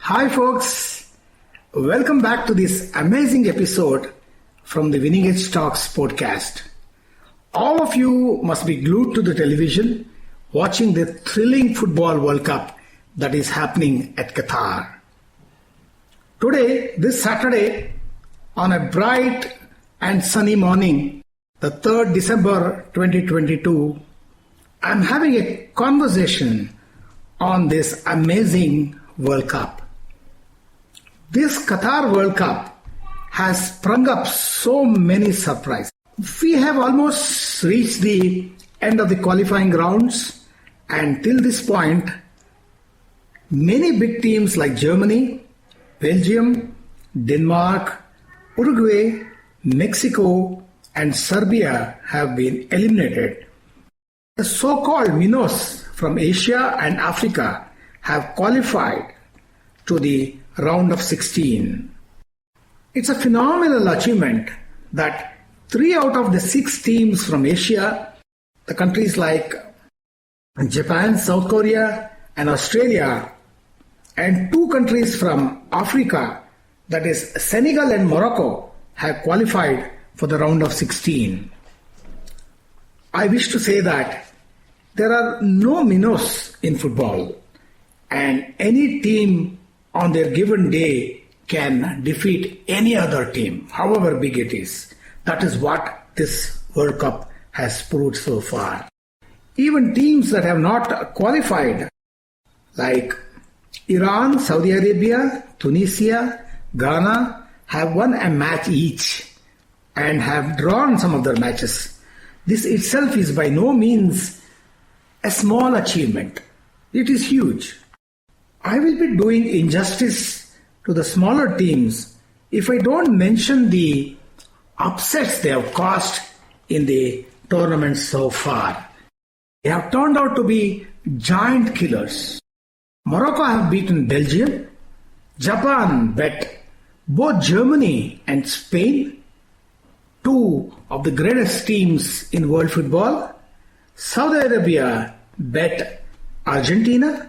Hi, folks. Welcome back to this amazing episode from the Winning Edge Talks podcast. All of you must be glued to the television watching the thrilling football World Cup that is happening at Qatar. Today, this Saturday, on a bright and sunny morning, the 3rd December 2022, I'm having a conversation on this amazing World Cup. This Qatar World Cup has sprung up so many surprises. We have almost reached the end of the qualifying rounds, and till this point, many big teams like Germany, Belgium, Denmark, Uruguay, Mexico, and Serbia have been eliminated. The so-called minnows from Asia and Africa have qualified to the round of 16. It's a phenomenal achievement that 3 out of the 6 teams from Asia, the countries like Japan, South Korea, and Australia, and 2 countries from Africa, that is Senegal and Morocco, have qualified for the round of 16. I wish to say that there are no minnows in football, and any team on their given day can defeat any other team, however big it is. That is what this World Cup has proved so far. Even teams that have not qualified, like Iran, Saudi Arabia, Tunisia, Ghana, have won a match each and have drawn some of their matches. This itself is by no means a small achievement. It is huge. I will be doing injustice to the smaller teams if I don't mention the upsets they have caused in the tournament so far. They have turned out to be giant killers. Morocco have beaten Belgium. Japan bet both Germany and Spain, 2 of the greatest teams in world football. Saudi Arabia bet Argentina.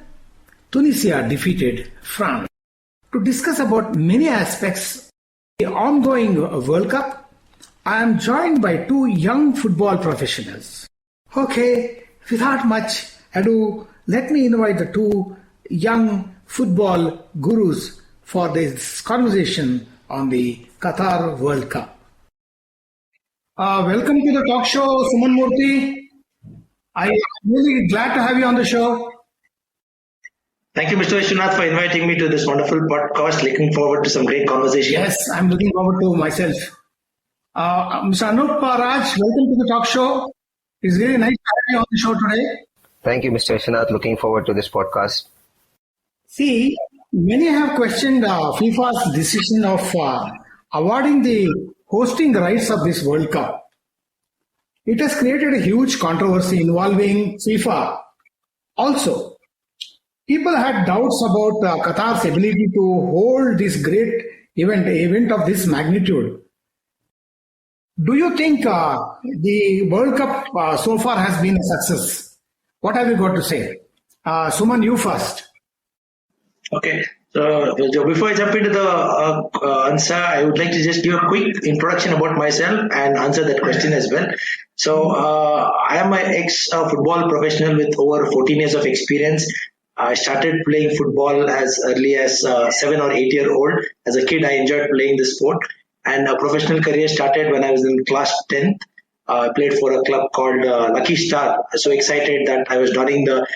Tunisia defeated France. To discuss about many aspects of the ongoing World Cup, I am joined by 2 young football professionals. Okay, without much ado, let me invite the 2 young football gurus for this conversation on the Qatar World Cup. Welcome to the talk show, Suman Murthy. I am really glad to have you on the show. Thank you, Mr. Vishwanath, for inviting me to this wonderful podcast. Looking forward to some great conversation. Yes, I'm looking forward to myself. Mr. Anup Raj, welcome to the talk show. It's really nice to have you on the show today. Thank you, Mr. Vishwanath. Looking forward to this podcast. See, many have questioned FIFA's decision of awarding the hosting rights of this World Cup. It has created a huge controversy involving FIFA. Also, people had doubts about Qatar's ability to hold this great event of this magnitude. Do you think the World Cup so far has been a success? What have you got to say? Suman, you first. Okay. So before I jump into the answer, I would like to just give a quick introduction about myself and answer that question as well. So I am an ex-football professional with over 14 years of experience. I started playing football as early as 7 or 8 year old. As a kid, I enjoyed playing the sport, and a professional career started when I was in class 10th. I played for a club called Lucky Star. I was so excited that I was donning the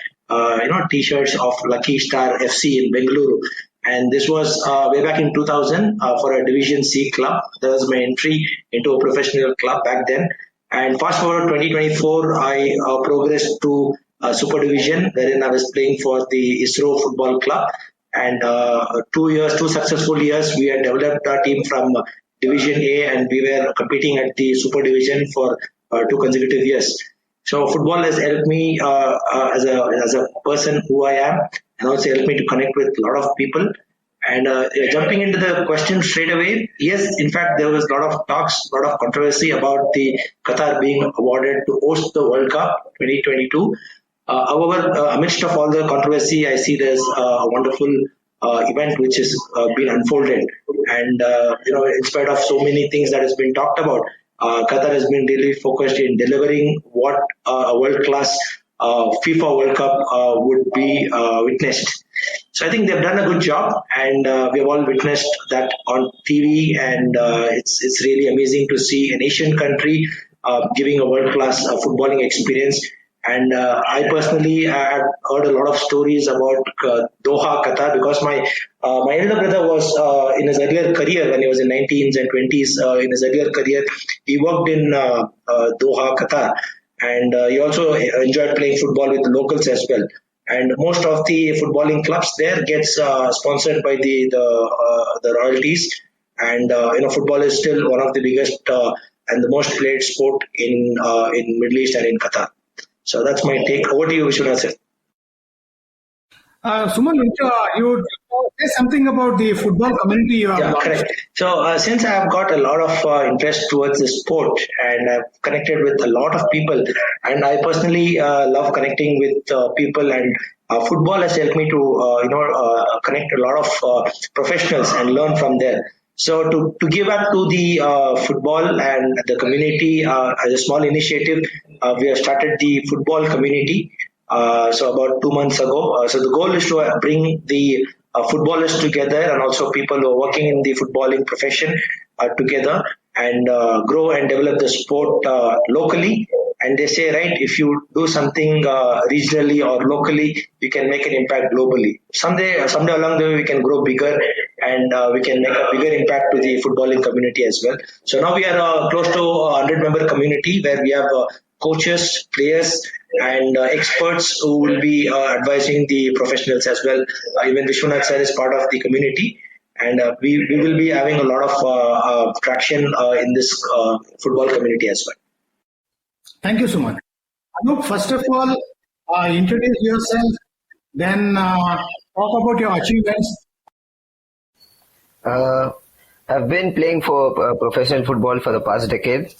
t-shirts of Lucky Star FC in Bengaluru. And this was way back in 2000 for a Division C club. That was my entry into a professional club back then. And fast forward 2024, I progressed to Super Division, wherein I was playing for the ISRO Football Club. And 2 successful years, we had developed our team from Division A, and we were competing at the Super Division for 2 consecutive years. So football has helped me as a person who I am, and also helped me to connect with a lot of people. And jumping into the question straight away, yes, in fact, there was a lot of talks, a lot of controversy about the Qatar being awarded to host the World Cup 2022. However, amidst of all the controversy, I see there's a wonderful event which has been unfolded. And in spite of so many things that has been talked about, Qatar has been really focused in delivering what a world-class FIFA World Cup would be witnessed. So I think they've done a good job, and we have all witnessed that on TV, and it's really amazing to see an Asian country giving a world-class footballing experience. And I personally have heard a lot of stories about Doha, Qatar, because my elder brother was in his earlier career, when he was in 19s and 20s, in his earlier career, he worked in Doha, Qatar, and he also enjoyed playing football with the locals as well. And most of the footballing clubs there gets sponsored by the royalties, and football is still one of the biggest and the most played sport in Middle East and in Qatar. So that's my take. Over to you, Vishwanath sir. Suman, you say something about the football community you have Yeah, launched. correct. So since I have got a lot of interest towards the sport, and I've connected with a lot of people, and I personally love connecting with people, and football has helped me to connect a lot of professionals and learn from there. So to give back to the football and the community as a small initiative, we have started the football community. So about 2 months ago. So the goal is to bring the footballers together, and also people who are working in the footballing profession together, and grow and develop the sport locally. And they say, right, if you do something regionally or locally, you can make an impact globally. Someday along the way, we can grow bigger, and we can make a bigger impact to the footballing community as well. So now we are close to a 100-member community, where we have coaches, players, and experts who will be advising the professionals as well. Even Vishwanath sir is part of the community, and we will be having a lot of traction in this football community as well. Thank you, Suman. Anup, first of all, introduce yourself, then talk about your achievements. I've been playing for professional football for the past decade.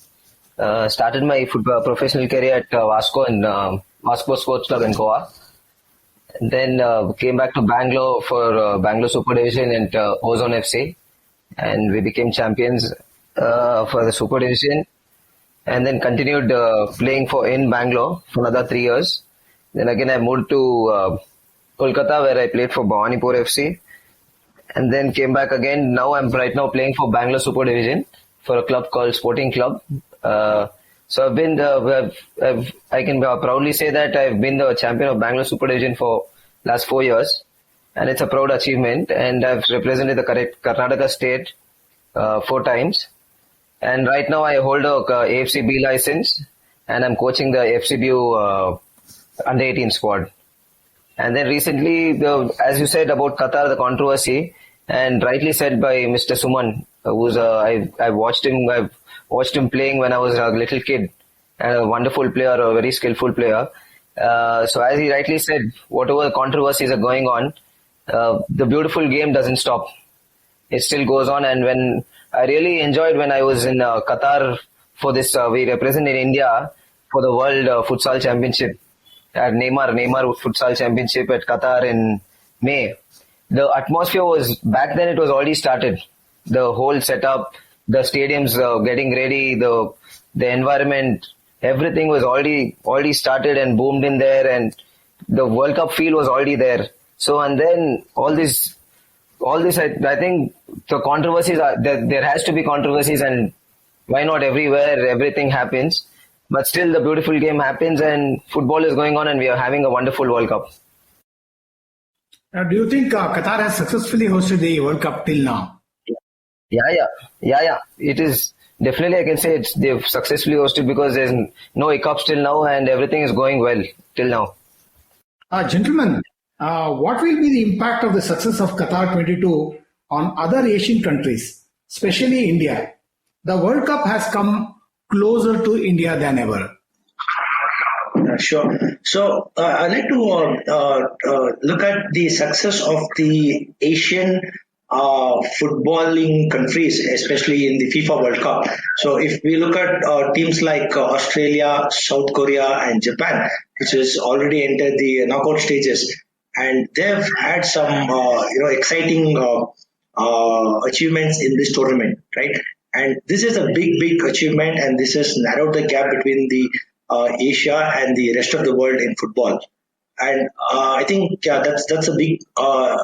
Started my professional career at Vasco Sports Club in Goa. And then came back to Bangalore for Bangalore Super Division and Ozone FC. And we became champions for the Super Division. And then continued playing in Bangalore for another 3 years. Then again I moved to Kolkata, where I played for Bhawanipur FC. And then came back again. Now I'm right now playing for Bangalore Super Division for a club called Sporting Club. So I've been I can proudly say that I've been the champion of Bangalore Super Division for last 4 years, and it's a proud achievement. And I've represented the Karnataka state 4 times. And right now I hold a AFCB license, and I'm coaching the FCBU under 18 squad. And then recently, as you said about Qatar, the controversy, and rightly said by Mr. Suman, who's I watched him. I've watched him playing when I was a little kid, and a wonderful player, a very skillful player. So as he rightly said, whatever controversies are going on, the beautiful game doesn't stop. It still goes on. And when I really enjoyed when I was in Qatar for this, we represented India for the World Futsal Championship at Neymar Futsal Championship at Qatar in May. The atmosphere was, back then it was already started. The whole setup, the stadiums getting ready, the environment, everything was already started and boomed in there, and the World Cup feel was already there. So, and then all this, I think the controversies are, there has to be controversies, and why not everywhere, everything happens. But still the beautiful game happens, and football is going on, and we are having a wonderful World Cup. Do you think Qatar has successfully hosted the World Cup till now? Yeah. It is definitely, I can say they've successfully hosted, because there's no hiccups till now, and everything is going well till now. Gentlemen, what will be the impact of the success of Qatar 22 on other Asian countries, especially India? The World Cup has come closer to India than ever. Sure. So I'd like to look at the success of the Asian footballing countries, especially in the FIFA World Cup. So if we look at teams like Australia, South Korea, and Japan, which has already entered the knockout stages, and they've had some exciting achievements in this tournament, right? And this is a big achievement, and this has narrowed the gap between the Asia and the rest of the world in football. And I think that's a big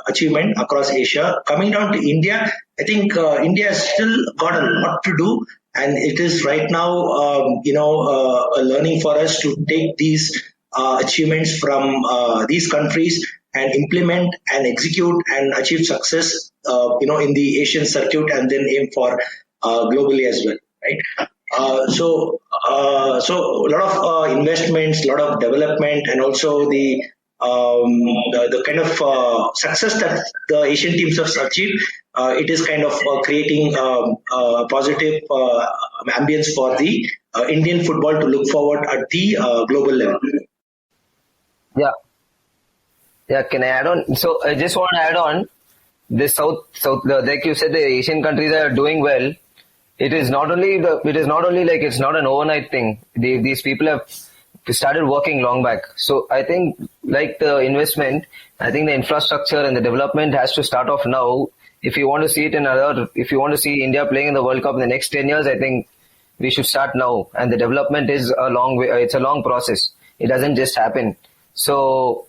achievement across Asia. Coming down to India, I think India has still got a lot to do, and it is right now a learning for us to take these achievements from these countries and implement and execute and achieve success in the Asian circuit, and then aim for globally as well, right? So a lot of investments, a lot of development, and also the kind of success that the Asian teams have achieved. It is kind of creating a positive ambience for the Indian football to look forward at the global level. Yeah. Yeah, can I add on? So I just want to add on this like you said, the Asian countries are doing well. It is not only like it's not an overnight thing. These people have started working long back. So I think like the investment, I think the infrastructure and the development has to start off now. If you want to see if you want to see India playing in the World Cup in the next 10 years, I think we should start now. And the development is a long way. It's a long process. It doesn't just happen. So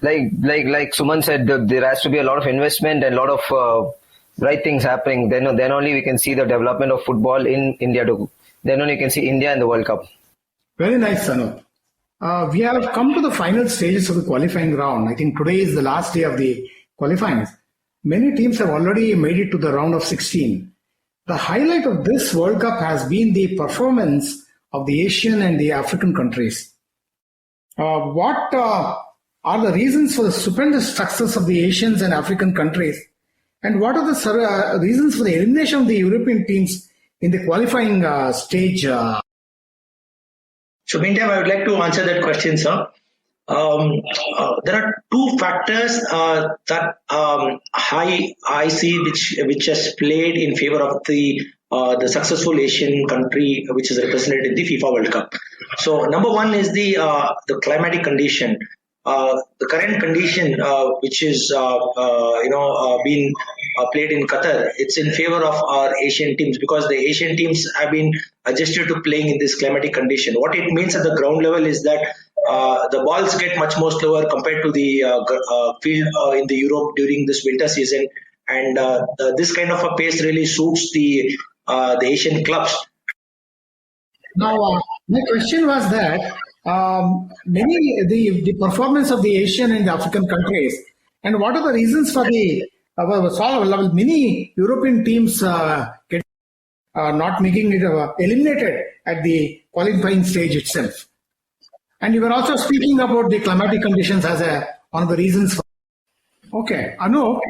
like Suman said, there has to be a lot of investment and a lot of right things happening. Then only we can see the development of football in India. Then only you can see India in the World Cup. Very nice, Sanu. We have come to the final stages of the qualifying round. I think today is the last day of the qualifying. Many teams have already made it to the round of 16. The highlight of this World Cup has been the performance of the Asian and the African countries. What are the reasons for the stupendous success of the Asians and African countries? And what are the reasons for the elimination of the European teams in the qualifying stage? So meantime, I would like to answer that question, sir. There are two factors that I see which has played in favor of the successful Asian country which is represented in the FIFA World Cup. So number one is the climatic condition. The current condition which is being played in Qatar, it's in favor of our Asian teams because the Asian teams have been adjusted to playing in this climatic condition. What it means at the ground level is that the balls get much more slower compared to the field in the Europe during this winter season, and this kind of a pace really suits the Asian clubs. Now, my question was that the performance of the Asian and the African countries, and what are the reasons for the many European teams get not making it eliminated at the qualifying stage itself? And you were also speaking about the climatic conditions as one of the reasons. Okay, Anup,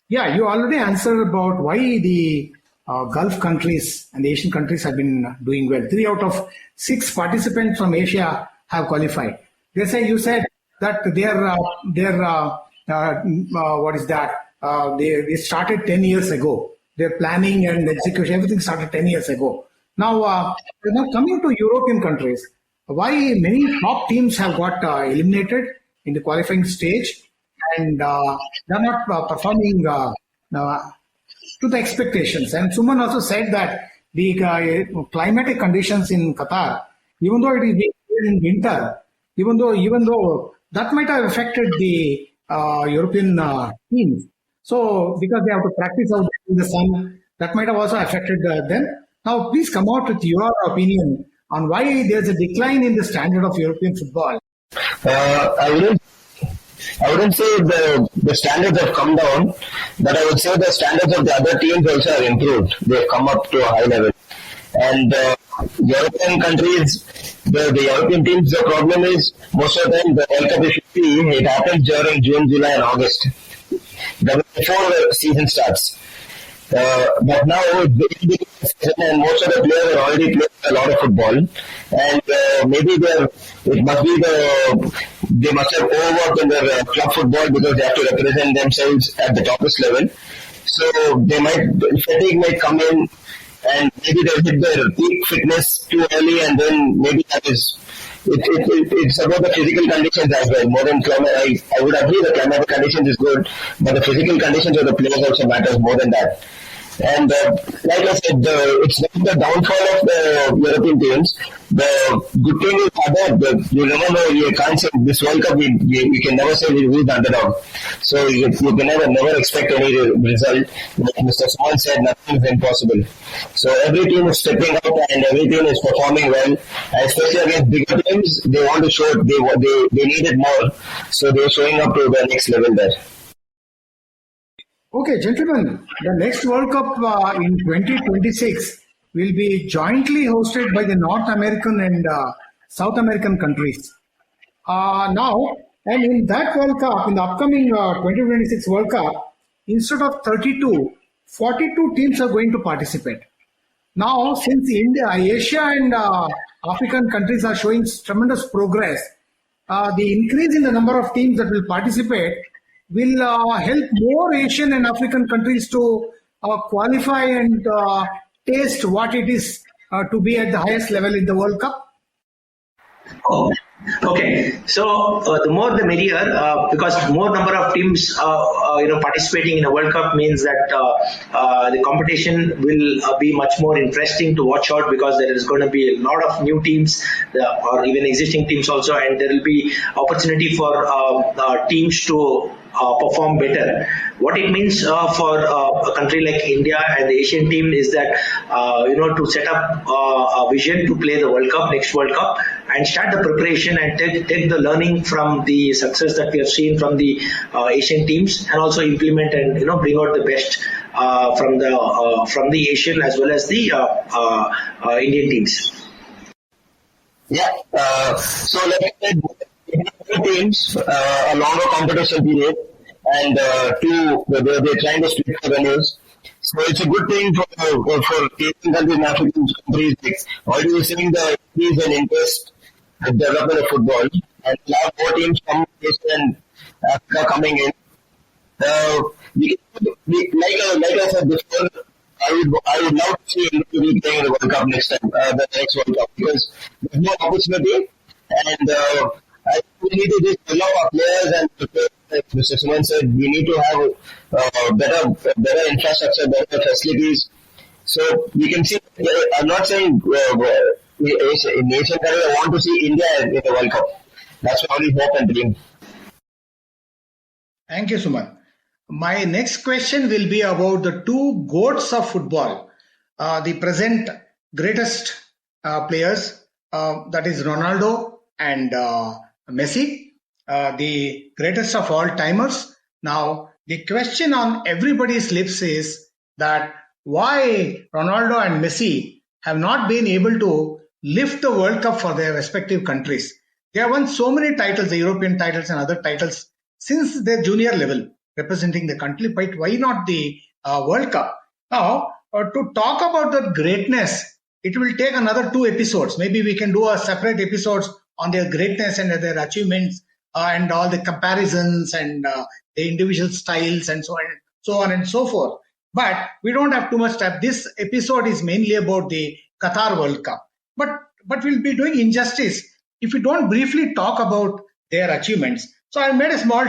you already answered about why the Gulf countries and the Asian countries have been doing well. 3 out of 6 participants from Asia have qualified. You said that they started 10 years ago. Their planning and execution, everything started 10 years ago. Now coming to European countries, why many top teams have got eliminated in the qualifying stage, and they're not performing to the expectations. And Suman also said that the climatic conditions in Qatar, even though it is being played in winter, even though that might have affected the European teams. So because they have to practice out in the sun, that might have also affected them. Now, please come out with your opinion on why there's a decline in the standard of European football. I wouldn't say the standards have come down, but I would say the standards of the other teams also have improved. They've come up to a high level. And European countries, the European teams, the problem is most of them, the World Cup, if you see, it happens during June, July and August. That before the season starts. But now it's very big season and most of the players are already playing a lot of football, and maybe they must have overworked in their club football because they have to represent themselves at the topest level. So fatigue might come in, and maybe they'll hit their peak fitness too early, and then maybe that is it's about the physical conditions as well. More than climate, I would agree the climatic conditions is good, but the physical conditions of the players also matters more than that. And like I said, it's not the downfall of the European teams. The good thing is that you never know. You can't say this World Cup. We can never say who's the underdog. So you can never expect any result. Like Mr. Suman said, nothing is impossible. So every team is stepping up and every team is performing well. And especially against bigger teams, they want to show it. They need it more. So they're showing up to the next level there. Okay, gentlemen, the next World Cup in 2026 will be jointly hosted by the North American and South American countries. Now, and in that World Cup, in the upcoming 2026 World Cup, instead of 32, 42 teams are going to participate. Now, since India, Asia and African countries are showing tremendous progress, the increase in the number of teams that will participate will help more Asian and African countries to qualify and taste what it is to be at the highest level in the World Cup? Oh, okay. So the more the merrier, because more number of teams, participating in a World Cup means that the competition will be much more interesting to watch out, because there is going to be a lot of new teams or even existing teams also, and there will be opportunity for teams to perform better. What it means for a country like India and the Asian team is that to set up a vision to play the World Cup, next World Cup, and start the preparation and take the learning from the success that we have seen from the Asian teams, and also implement and bring out the best from the Asian as well as the Indian teams. Yeah. So like I said, teams a longer competition period, and they're trying to split revenues. So it's a good thing for Asian countries and African countries. Like, already seeing the increase in interest in development of football, and a lot more teams from Asia and Africa coming in. Like I said before, I would love to see India be playing in the World Cup next time, the next World Cup, because there's no opportunity, and we need to just allow our players and prepare. Like Mr. Suman said, we need to have better infrastructure, better facilities. So we can see. I'm not saying in Asian countries I want to see India in the World Cup. That's my only hope and dream. Thank you, Suman. My next question will be about the two goats of football, the present greatest players, that is Ronaldo and Messi, the greatest of all timers. Now, the question on everybody's lips is that why Ronaldo and Messi have not been able to lift the World Cup for their respective countries. They have won so many titles, the European titles and other titles, since their junior level, representing the country, but why not the World Cup? Now, to talk about the greatness, it will take another 2 episodes. Maybe we can do a separate episodes on their greatness and their achievements and all the comparisons and the individual styles and so on and so forth. But we don't have too much time. This episode is mainly about the Qatar World Cup. But we'll be doing injustice if we don't briefly talk about their achievements. So I made a small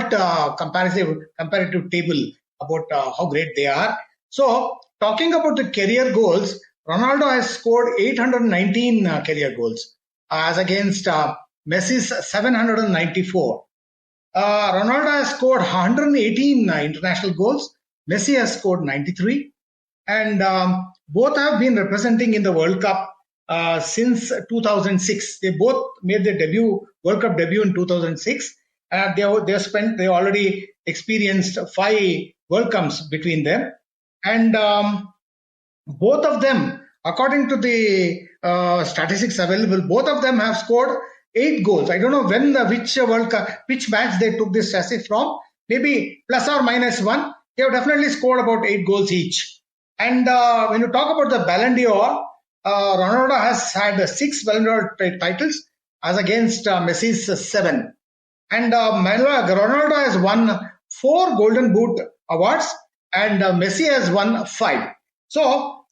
comparative table about how great they are. So talking about the career goals, Ronaldo has scored 819 career goals as against Messi's 794. Ronaldo has scored 118 international goals. Messi has scored 93. And both have been representing in the World Cup since 2006. They both made their World Cup debut in 2006. They already experienced 5 World Cups between them. And both of them, according to the statistics available, both of them have scored 8 goals. I don't know which World Cup, which match they took this statistic from. Maybe plus or minus 1. They have definitely scored about 8 goals each. And when you talk about the Ballon d'Or, Ronaldo has had 6 Ballon d'Or titles as against Messi's 7. And Ronaldo has won 4 Golden Boot awards and Messi has won 5. So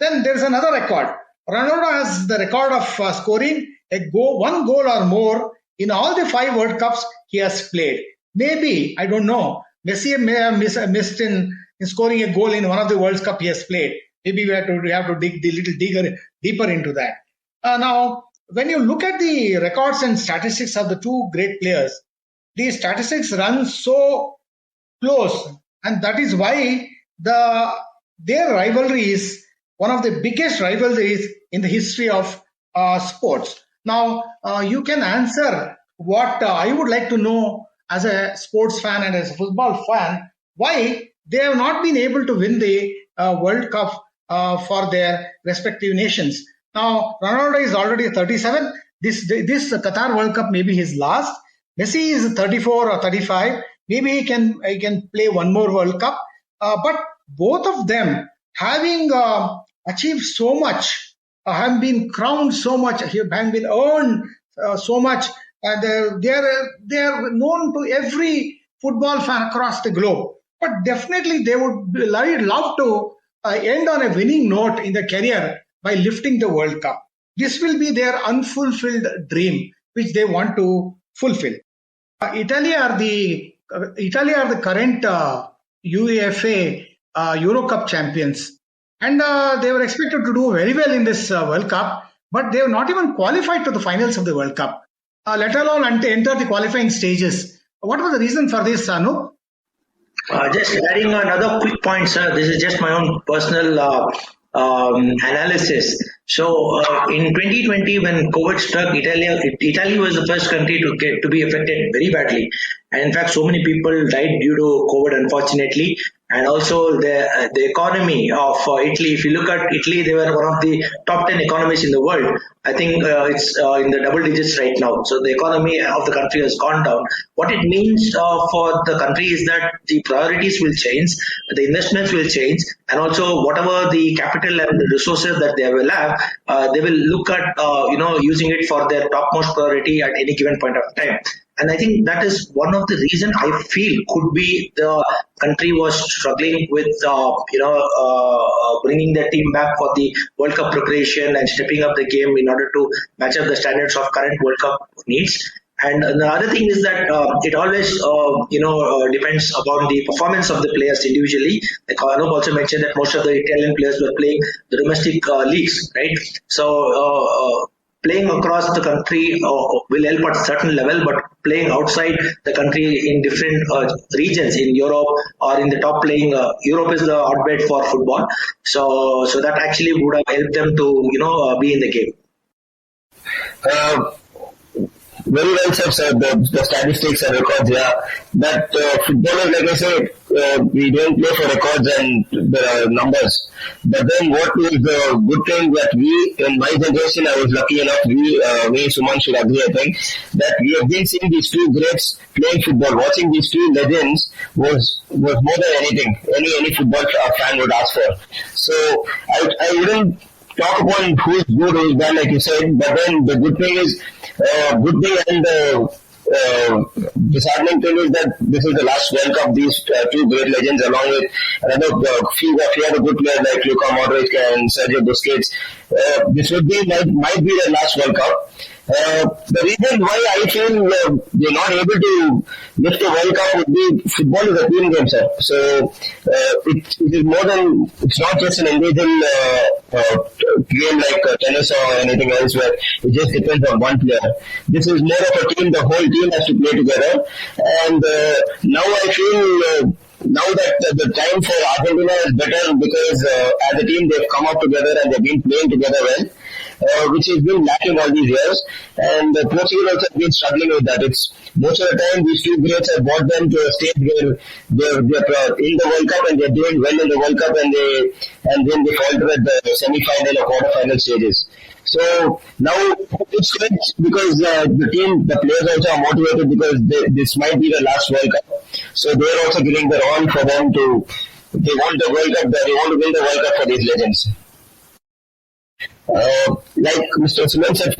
then there's another record. Ronaldo has the record of scoring one goal or more in all the 5 World Cups he has played. Maybe, I don't know, Messi may have missed in scoring a goal in one of the World Cup he has played. Maybe we have to dig a little deeper into that. Now, when you look at the records and statistics of the two great players, the statistics run so close, and that is why their rivalry is one of the biggest rivalries in the history of sports. Now, you can answer what I would like to know as a sports fan and as a football fan, why they have not been able to win the World Cup for their respective nations. Now, Ronaldo is already 37. This Qatar World Cup may be his last. Messi is 34 or 35. Maybe he can play one more World Cup. But both of them, having achieved so much, have been crowned so much, have been earned so much, and they are known to every football fan across the globe. But definitely they would love to end on a winning note in their career by lifting the World Cup. This will be their unfulfilled dream, which they want to fulfill. Italy are the current UEFA Euro Cup champions, and they were expected to do very well in this World Cup, but they have not even qualified to the finals of the World Cup, let alone enter the qualifying stages. What was the reason for this, Anu? Just adding another quick point, sir. This is just my own personal analysis. So in 2020, when COVID struck, Italy was the first country to be affected very badly, and in fact, so many people died due to COVID, unfortunately. And also the economy of Italy. If you look at Italy, they were one of the top 10 economies in the world. I think it's in the double digits right now. So the economy of the country has gone down. What it means for the country is that the priorities will change, the investments will change, and also whatever the capital and the resources that they will have, they will look at using it for their topmost priority at any given point of time. And I think that is one of the reasons I feel could be the country was struggling with, bringing their team back for the World Cup preparation and stepping up the game in order to match up the standards of current World Cup needs. And the other thing is that it always, depends upon the performance of the players individually. Like Anup also mentioned that most of the Italian players were playing the domestic leagues, right? So playing across the country will help at a certain level, but playing outside the country in different regions in Europe or in the top playing, Europe is the hotbed for football. So that actually would have helped them to, be in the game. Very well said, sir. The statistics and records, yeah. That footballers, like I said, we don't play for records and the numbers. But then what is the good thing that we, in my generation, I was lucky enough, we Suman should agree, I think, that we have been seeing these two greats playing football. Watching these two legends was more than anything any football fan would ask for. So I wouldn't talk about who's good, who's bad, like you said, but then the good thing is, good thing and disheartening thing is that this is the last World Cup. These two great legends, along with another few other good players like Luka Modric and Sergio Busquets, this might be the last World Cup. The reason why I feel they're not able to lift the World Cup would be football is a team game, sir. So it is more than, it's not just an individual game like tennis or anything else where it just depends on one player. This is more of a team. The whole team has to play together, and now I feel. Now that the time for Argentina is better because as a team they've come up together and they've been playing together well, which has been lacking all these years. And Portugal also has been struggling with that. It's most of the time these two greats have brought them to a stage where they're in the World Cup and they're doing well in the World Cup, and then they falter at the semi-final or quarter-final stages. So now it's good because the players also are motivated because this might be the last World Cup. So they're also giving their all for them they want the World Cup, they want to win the World Cup for these legends. Like Mr. Suman said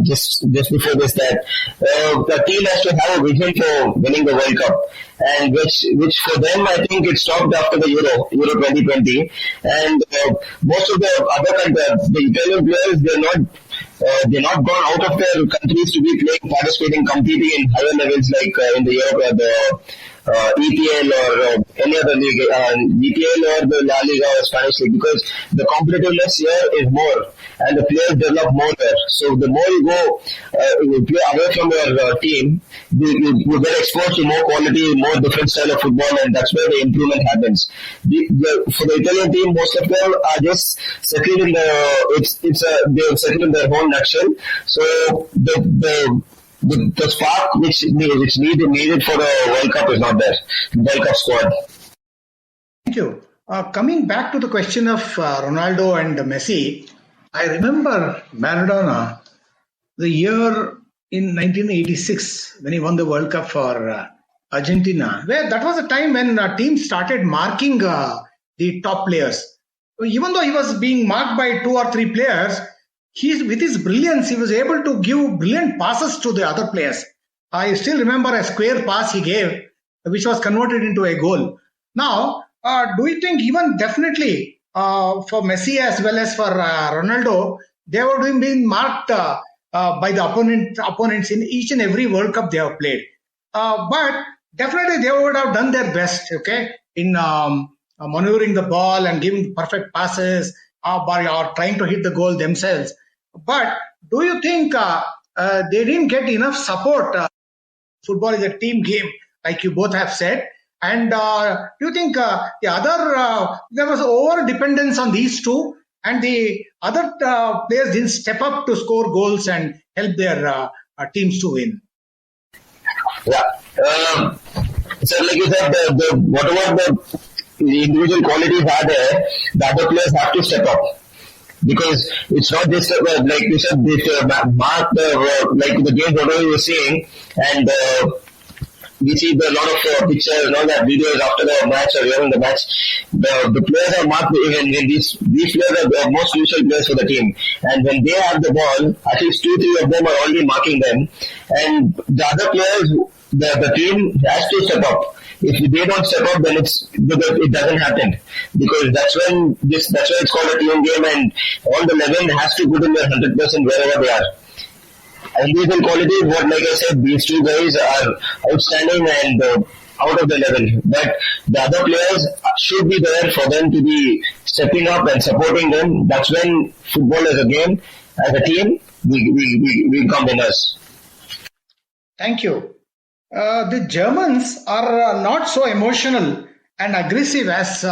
just before this, that the team has to have a vision for winning the World Cup, and which for them I think it stopped after the Euro 2020, and most of the other countries, the Italian players, they're not they're not gone out of their countries to be playing, participating, competing in higher levels like in the Europe or the EPL or any other league, EPL or the La Liga or Spanish league, because the competitiveness here is more and the players develop more there. So the more you go, you play away from your team, you get exposed to more quality, more different style of football, and that's where the improvement happens. For the Italian team, most of them are just settled in they're settled in their own nutshell. So the spark which needed for the World Cup is not there. The World Cup squad. Thank you. Coming back to the question of Ronaldo and Messi, I remember Maradona, the year in 1986 when he won the World Cup for Argentina, where that was a time when teams started marking the top players. Even though he was being marked by 2 or 3 players, with his brilliance, he was able to give brilliant passes to the other players. I still remember a square pass he gave, which was converted into a goal. Now, do you think even definitely for Messi as well as for Ronaldo, they were being marked by the opponents in each and every World Cup they have played? But definitely they would have done their best, okay, in maneuvering the ball and giving perfect passes or trying to hit the goal themselves. But do you think they didn't get enough support? Football is a team game, like you both have said. And do you think there was over dependence on these two, and the other players didn't step up to score goals and help their teams to win? Yeah. So like you said, whatever the individual qualities are there, the other players have to step up. Because it's not just like you said, mark like the game whatever you were saying, and we see a lot of pictures and all that videos after the match or during the match. The players are marked, when these players are the most crucial players for the team, and when they have the ball, at least 2-3 of them are already marking them, and the other players, the team has to step up. If they don't step up, then it doesn't happen, because that's why it's called a team game, and all the 11 has to put in their 100% wherever they are. Individual qualities, like I said, these 2 guys are outstanding and out of the level. But the other players should be there for them to be stepping up and supporting them. That's when football as a game, as a team, we become winners. Thank you. The Germans are not so emotional and aggressive as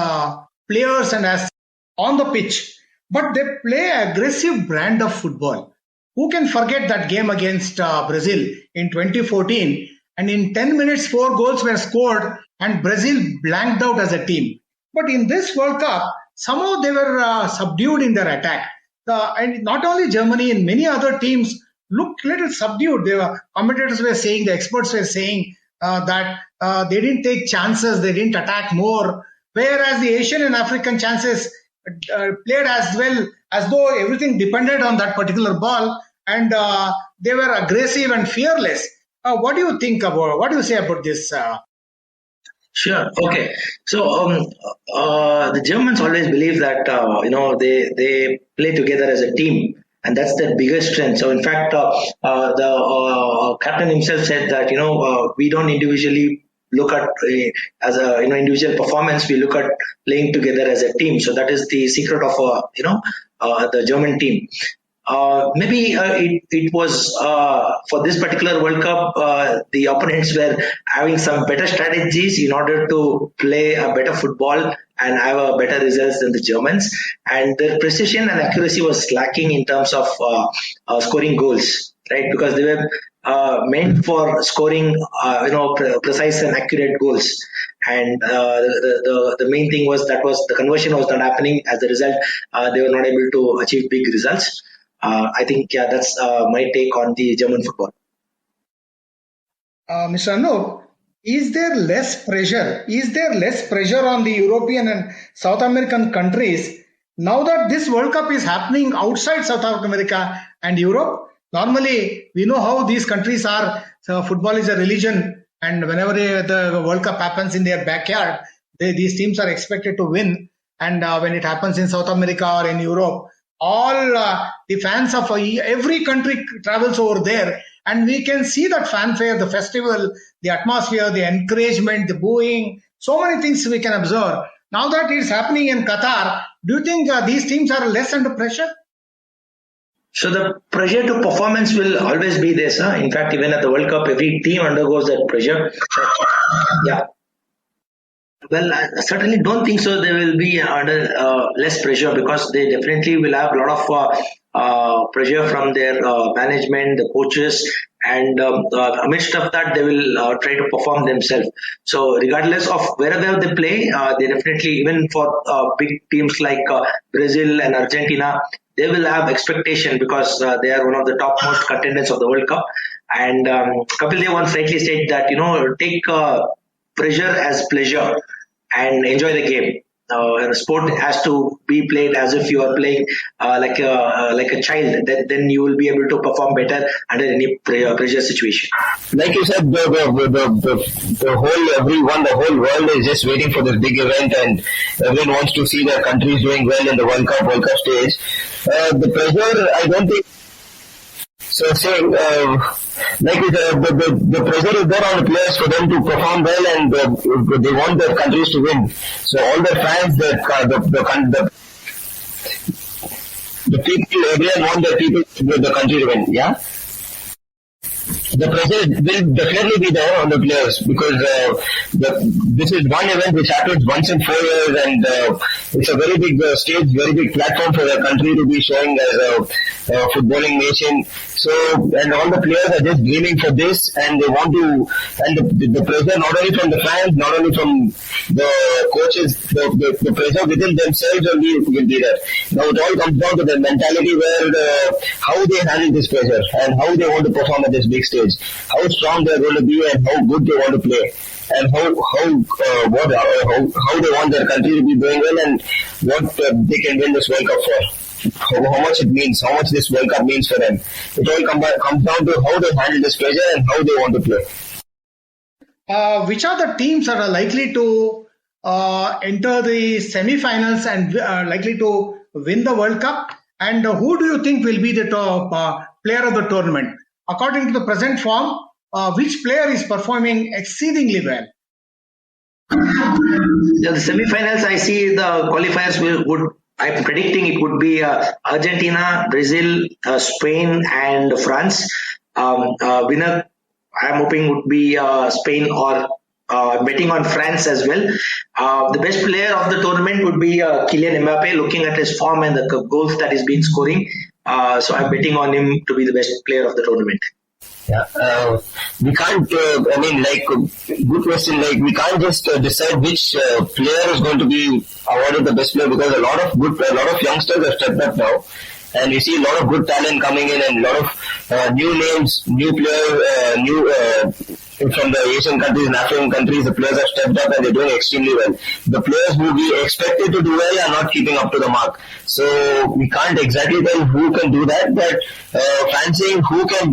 players and as on the pitch, but they play an aggressive brand of football. Who can forget that game against Brazil in 2014? And in 10 minutes, 4 goals were scored and Brazil blanked out as a team. But in this World Cup, somehow they were subdued in their attack. And not only Germany, in many other teams looked a little subdued. Commentators were saying, the experts were saying that they didn't take chances, they didn't attack more, whereas the Asian and African chances played as well as though everything depended on that particular ball, and they were aggressive and fearless. What do you think about? What do you say about this? Sure. Okay. So the Germans always believe that they play together as a team, and that's their biggest strength. So in fact, the captain himself said that we don't individually look at as a individual performance. We look at playing together as a team. So that is the secret of the German team. Maybe it was for this particular World Cup, the opponents were having some better strategies in order to play a better football and have a better results than the Germans, and their precision and accuracy was lacking in terms of scoring goals, right? Because they were meant for scoring precise and accurate goals, and the main thing was the conversion was not happening. As a result, they were not able to achieve big results. I think that's my take on the German football. Mr. Anup, is there less pressure? Is there less pressure on the European and South American countries now that this World Cup is happening outside South America and Europe? Normally, we know how these countries are. So football is a religion, and whenever the World Cup happens in their backyard, these teams are expected to win. And when it happens in South America or in Europe, all the fans of every country travels over there, and we can see that fanfare, the festival, the atmosphere, the encouragement, the booing, so many things we can observe. Now that it's happening in Qatar, do you think these teams are less under pressure? So the pressure to performance will always be there, sir. In fact, even at the World Cup, every team undergoes that pressure. Yeah. Well, I certainly don't think so. They will be under less pressure, because they definitely will have a lot of pressure from their management, the coaches, and amidst of that, they will try to perform themselves. So, regardless of wherever they play, they definitely, even for big teams like Brazil and Argentina, they will have expectation, because they are one of the topmost contenders of the World Cup. And Kapil Dev once rightly said that, take pressure as pleasure and enjoy the game. And the sport has to be played as if you are playing like a child. Then you will be able to perform better under any pressure situation. Like you said, the whole world is just waiting for this big event, and everyone wants to see their countries doing well in the World Cup stage. The pressure, I don't think. So saying, like the pressure is there on the players for them to perform well, and they want their countries to win. So all the fans, the people, everyone want the country to win. Yeah. The pressure will definitely be there on the players, because this is one event which happens once in 4 years, and it's a very big stage, very big platform for the country to be showing as a footballing nation. So, and all the players are just dreaming for this, and they want to, and the pressure not only from the fans, not only from the coaches, the pressure within themselves will be there. Now it all comes down to the mentality where how they handle this pressure and how they want to perform at this big stage, how strong they're going to be and how good they want to play, and how they want their country to be doing well, and what they can win this World Cup for. How much it means, how much this World Cup means for them. It all comes down to how they handle this pressure and how they want to play. Which are the teams that are likely to enter the semi-finals and likely to win the World Cup? And who do you think will be the top player of the tournament? According to the present form, which player is performing exceedingly well? The semi-finals, I see the qualifiers I'm predicting it would be Argentina, Brazil, Spain, and France. Winner, I'm hoping, would be Spain, or betting on France as well. The best player of the tournament would be Kylian Mbappe, looking at his form and the goals that he's been scoring. So I'm betting on him to be the best player of the tournament. Yeah, we can't, good question, we can't just decide which player is going to be awarded the best player, because a lot of youngsters have stepped up now, and we see a lot of good talent coming in, and a lot of new names, new players, from the Asian countries and African countries. The players have stepped up and they're doing extremely well. The players who we expected to do well are not keeping up to the mark. So we can't exactly tell who can do that, but fancying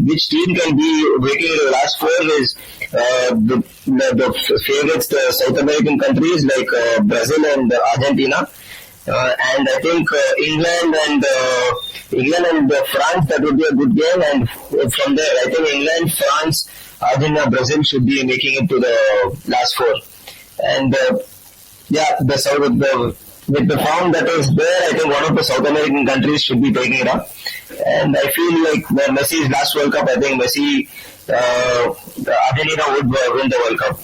which team can be waiting in the last four is the favorites, the South American countries like Brazil and Argentina. And I think England and France, that would be a good game. And from there, I think England, France, Argentina, Brazil should be making it to the last four. And with the form that is there, I think one of the South American countries should be taking it up. And I feel like when Messi's last World Cup, I think Argentina would win the World Cup.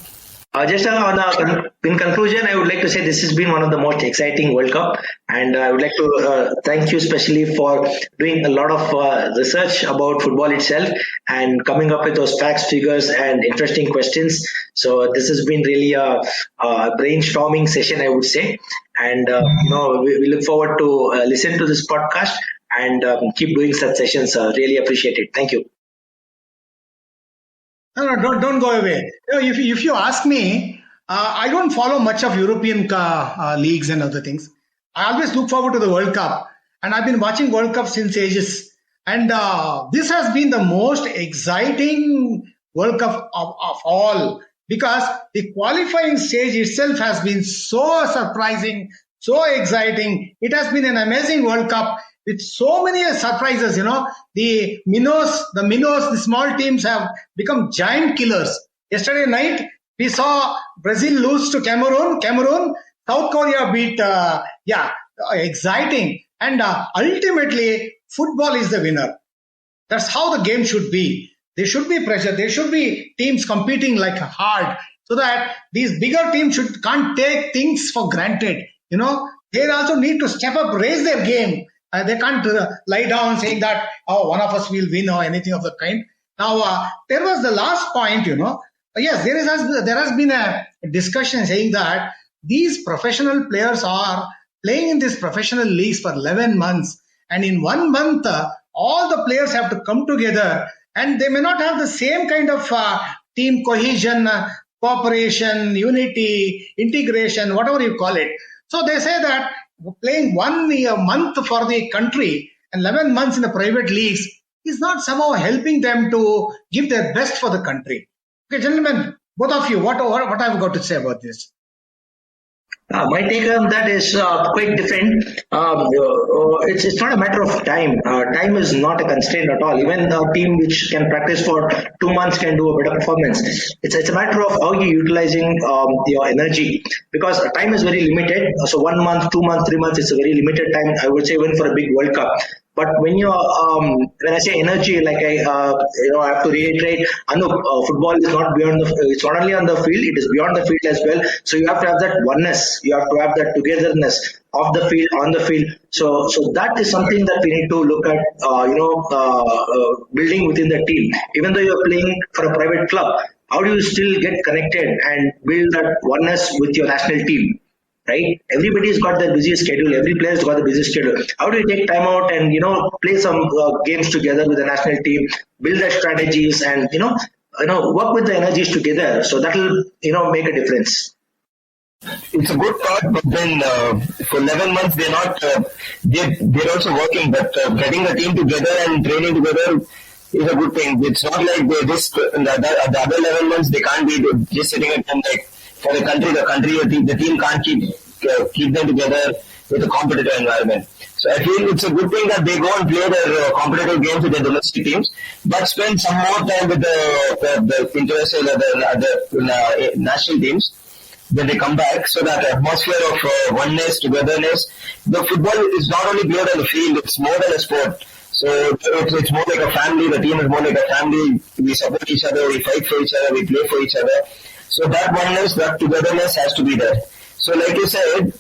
In conclusion, I would like to say this has been one of the most exciting World Cup, and I would like to thank you especially for doing a lot of research about football itself and coming up with those facts, figures, and interesting questions. So this has been really a brainstorming session, I would say, and we look forward to listen to this podcast and keep doing such sessions. Really appreciate it. Thank you. No, don't go away. If you ask me, I don't follow much of European leagues and other things. I always look forward to the World Cup, and I've been watching World Cup since ages. And this has been the most exciting World Cup of all, because the qualifying stage itself has been so surprising, so exciting. It has been an amazing World Cup. with so many surprises. The minnows, the small teams have become giant killers. Yesterday night, we saw Brazil lose to Cameroon, South Korea beat, exciting. And ultimately, football is the winner. That's how the game should be. There should be pressure. There should be teams competing like hard, so that these bigger teams can't take things for granted. They also need to step up, raise their game. They can't lie down saying that, one of us will win or anything of the kind. Now, there was the last point, Yes, there has been a discussion saying that these professional players are playing in these professional leagues for 11 months. And in 1 month, all the players have to come together, and they may not have the same kind of team cohesion, cooperation, unity, integration, whatever you call it. So they say that playing 1 month for the country and 11 months in the private leagues is not somehow helping them to give their best for the country. Okay, gentlemen, both of you, what have you got to say about this? My take on that is quite different. It's not a matter of time. Time is not a constraint at all. Even a team which can practice for 2 months can do a better performance. It's a matter of how you're utilizing your energy, because time is very limited. So 1 month, 2 months, 3 months, it's a very limited time. I would say even for a big World Cup. But when when I say energy, like I have to reiterate, Anup, football is not it's not only on the field, it is beyond the field as well. So you have to have that oneness, you have to have that togetherness off the field, on the field. So that is something that we need to look at, building within the team. Even though you're playing for a private club, how do you still get connected and build that oneness with your national team? Right? Everybody's got their busy schedule. Every player's got the busy schedule. How do you take time out and, play some games together with the national team, build their strategies and, work with the energies together. So that'll, make a difference. It's a good thought, but then for 11 months they're not, they're also working, but getting the team together and training together is a good thing. It's not like they're just, the other 11 months they can't be just sitting at home like, for the team can't keep them together with a competitive environment. So I feel it's a good thing that they go and play their competitive games with their domestic teams, but spend some more time with the international the national teams. Then they come back, so that atmosphere of oneness, togetherness. The football is not only played on the field; it's more than a sport. So it's more like a family. The team is more like a family. We support each other, we fight for each other, we play for each other. So that oneness, that togetherness has to be there. So like you said,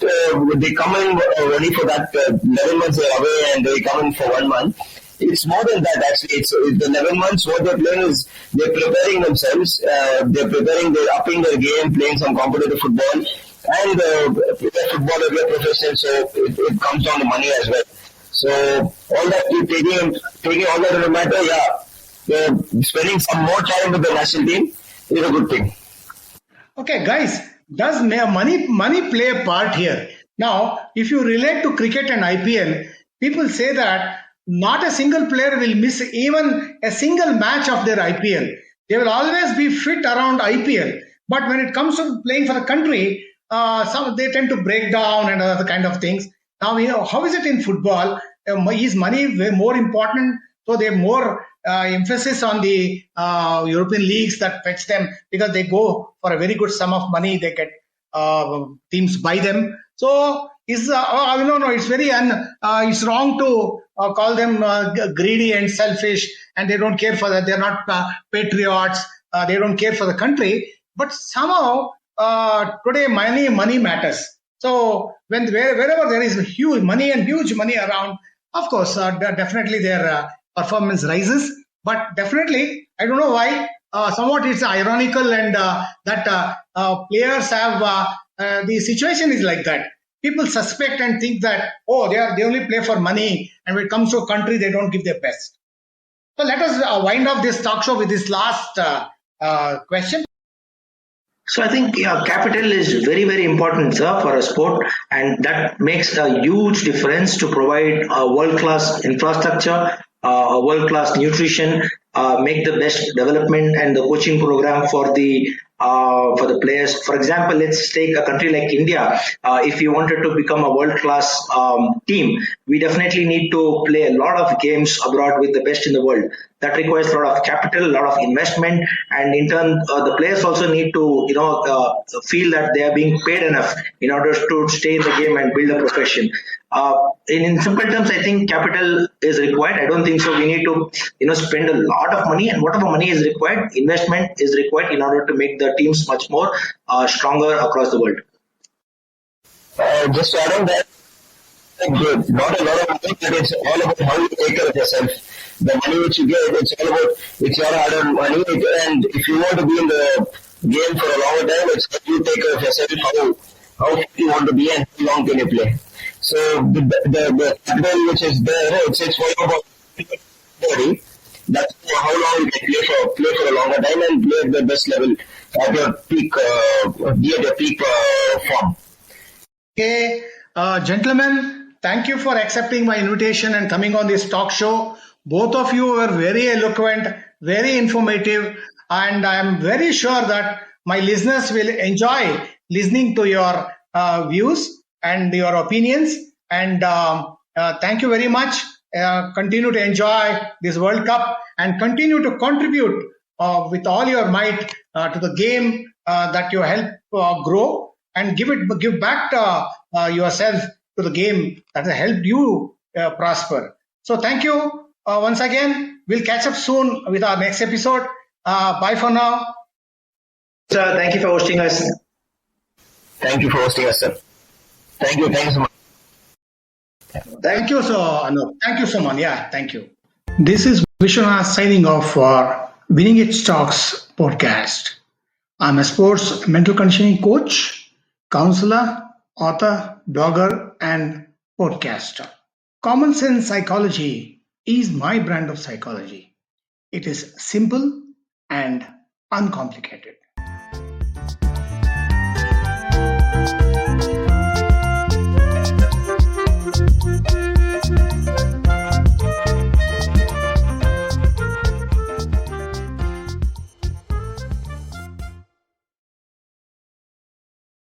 they come in only for that 11 months they're away and they come in for 1 month. It's more than that actually. It's the 11 months what they're playing is they're preparing themselves, they're upping their game, playing some competitive football and football is a profession, so it comes down to money as well. So all that taking all that into matter, spending some more time with the national team is a good thing. Okay, guys, does money play a part here? Now, if you relate to cricket and IPL, people say that not a single player will miss even a single match of their IPL. They will always be fit around IPL. But when it comes to playing for the country, they tend to break down and other kind of things. Now, how is it in football? Is money more important? So they have more emphasis on the European leagues that fetch them, because they go for a very good sum of money. They get teams buy them. So it's it's wrong to call them greedy and selfish, and they don't care for that. They're not patriots. They don't care for the country. But somehow today money matters. So wherever there is huge money around, of course, definitely their performance rises. But definitely, I don't know why. Somewhat it's ironical, and that players have the situation is like that. People suspect and think that they only play for money, and when it comes to a country, they don't give their best. So let us wind up this talk show with this last question. So I think capital is very, very important, sir, for a sport, and that makes a huge difference to provide a world-class infrastructure, a world-class nutrition, make the best development and the coaching program for the for the players. For example, let's take a country like India. If you wanted to become a world-class team, we definitely need to play a lot of games abroad with the best in the world. That requires a lot of capital, a lot of investment, and in turn, the players also need to, feel that they are being paid enough in order to stay in the game and build a profession. In simple terms, I think capital is required. I don't think so. We need to, spend a lot of money, and whatever money is required, investment is required in order to make the teams much more stronger across the world. Just to add on that, not a lot of money, but it's all about how you take care of yourself. The money which you get, it's all about, it's your hard-earned money, and if you want to be in the game for a longer time, it's how you take care of yourself, how fit you want to be, and how long can you play. So the capital which is there, it's all about body. That's how long you can play for a longer time and play at the best level at your peak, be at your peak form. Okay, gentlemen, thank you for accepting my invitation and coming on this talk show. Both of you were very eloquent, very informative, and I am very sure that my listeners will enjoy listening to your views and your opinions. And thank you very much. Continue to enjoy this World Cup and continue to contribute with all your might to the game that you help grow, and give back yourself to the game that has helped you prosper. So thank you once again. We'll catch up soon with our next episode. Bye for now. Sir, thank you for hosting us. Thank you for hosting us, sir. Thank you so much. Thank you, thank you so much. Yeah, thank you. This is Vishwanath signing off for Winning It Talks podcast. I'm a sports mental conditioning coach, counselor, author, blogger, and podcaster. Common sense psychology is my brand of psychology. It is simple and uncomplicated.